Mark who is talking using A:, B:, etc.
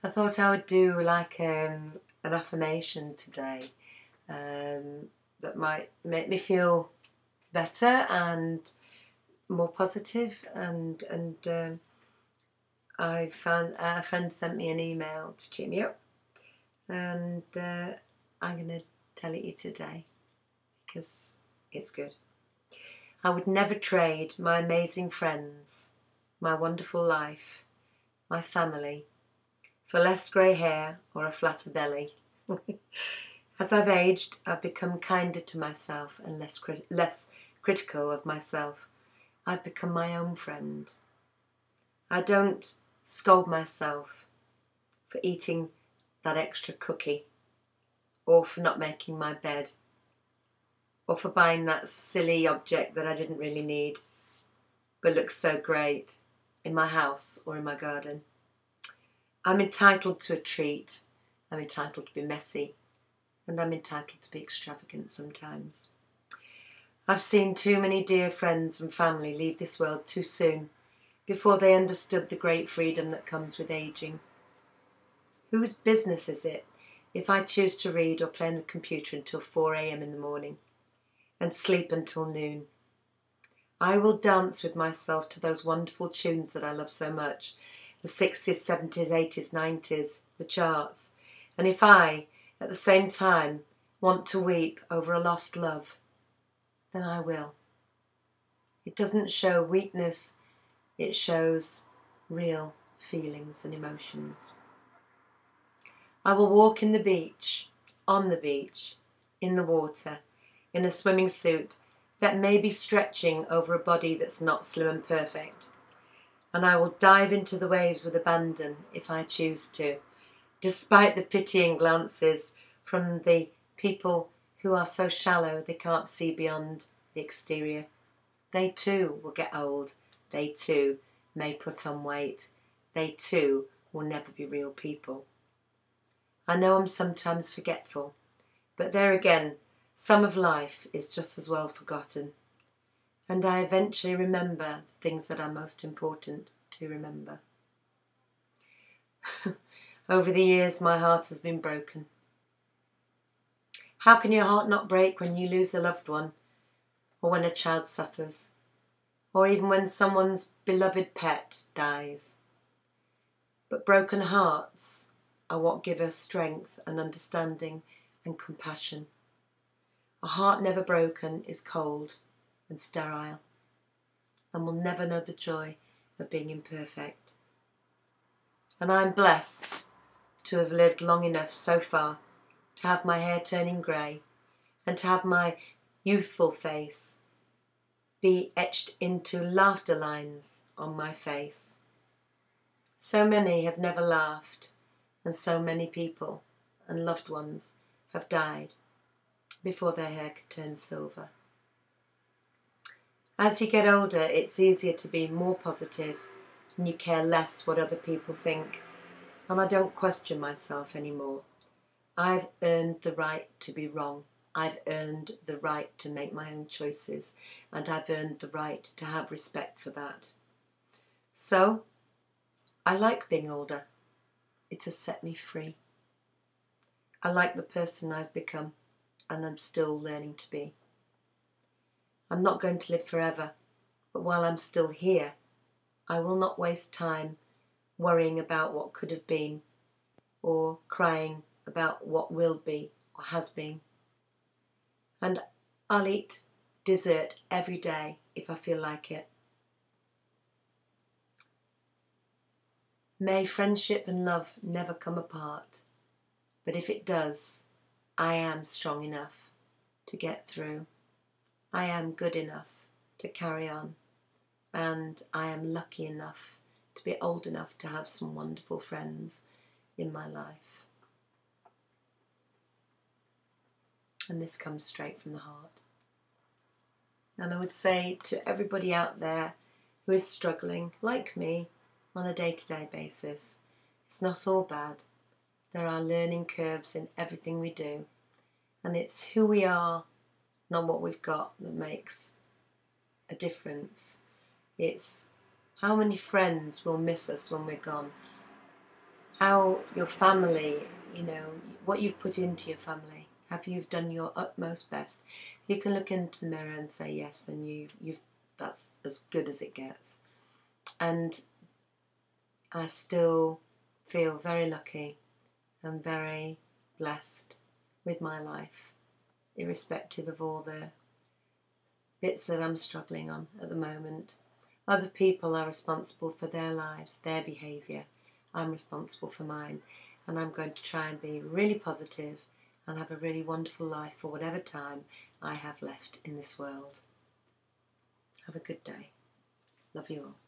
A: I thought I would do like an affirmation today that might make me feel better and more positive. And I found a friend sent me an email to cheer me up, and I'm going to tell it you today because it's good. I would never trade my amazing friends, my wonderful life, my family, for less grey hair or a flatter belly. As I've aged, I've become kinder to myself and less critical of myself. I've become my own friend. I don't scold myself for eating that extra cookie, or for not making my bed, or for buying that silly object that I didn't really need but looks so great in my house or in my garden. I'm entitled to a treat. I'm entitled to be messy, and I'm entitled to be extravagant sometimes. I've seen too many dear friends and family leave this world too soon before they understood the great freedom that comes with ageing. Whose business is it if I choose to read or play on the computer until 4 a.m. in the morning and sleep until noon? I will dance with myself to those wonderful tunes that I love so much, the 60s, 70s, 80s, 90s, the charts. And if I, at the same time, want to weep over a lost love, then I will. It doesn't show weakness, it shows real feelings and emotions. I will walk in the beach, on the beach, in the water, in a swimming suit that may be stretching over a body that's not slim and perfect. And I will dive into the waves with abandon if I choose to, despite the pitying glances from the people who are so shallow they can't see beyond the exterior. They too will get old. They too may put on weight. They too will never be real people. I know I'm sometimes forgetful, but there again, some of life is just as well forgotten. And I eventually remember the things that are most important to remember. Over the years, my heart has been broken. How can your heart not break when you lose a loved one, or when a child suffers, or even when someone's beloved pet dies? But broken hearts are what give us strength and understanding and compassion. A heart never broken is cold and sterile, and will never know the joy of being imperfect. And I'm blessed to have lived long enough so far to have my hair turning grey and to have my youthful face be etched into laughter lines on my face. So many have never laughed, and so many people and loved ones have died before their hair could turn silver. As you get older, it's easier to be more positive and you care less what other people think. And I don't question myself anymore. I've earned the right to be wrong. I've earned the right to make my own choices, and I've earned the right to have respect for that. So, I like being older. It has set me free. I like the person I've become, and I'm still learning to be. I'm not going to live forever, but while I'm still here, I will not waste time worrying about what could have been, or crying about what will be or has been. And I'll eat dessert every day if I feel like it. May friendship and love never come apart, but if it does, I am strong enough to get through. I am good enough to carry on, and I am lucky enough to be old enough to have some wonderful friends in my life. And this comes straight from the heart. And I would say to everybody out there who is struggling, like me, on a day-to-day basis, it's not all bad. There are learning curves in everything we do, and it's who we are, not what we've got, that makes a difference. It's how many friends will miss us when we're gone. how your family, you know, what you've put into your family. Have you done your utmost best? If you can look into the mirror and say yes, then you've that's as good as it gets. And I still feel very lucky and very blessed with my life, irrespective of all the bits that I'm struggling on at the moment. Other people are responsible for their lives, their behaviour. I'm responsible for mine. And I'm going to try and be really positive and have a really wonderful life for whatever time I have left in this world. Have a good day. Love you all.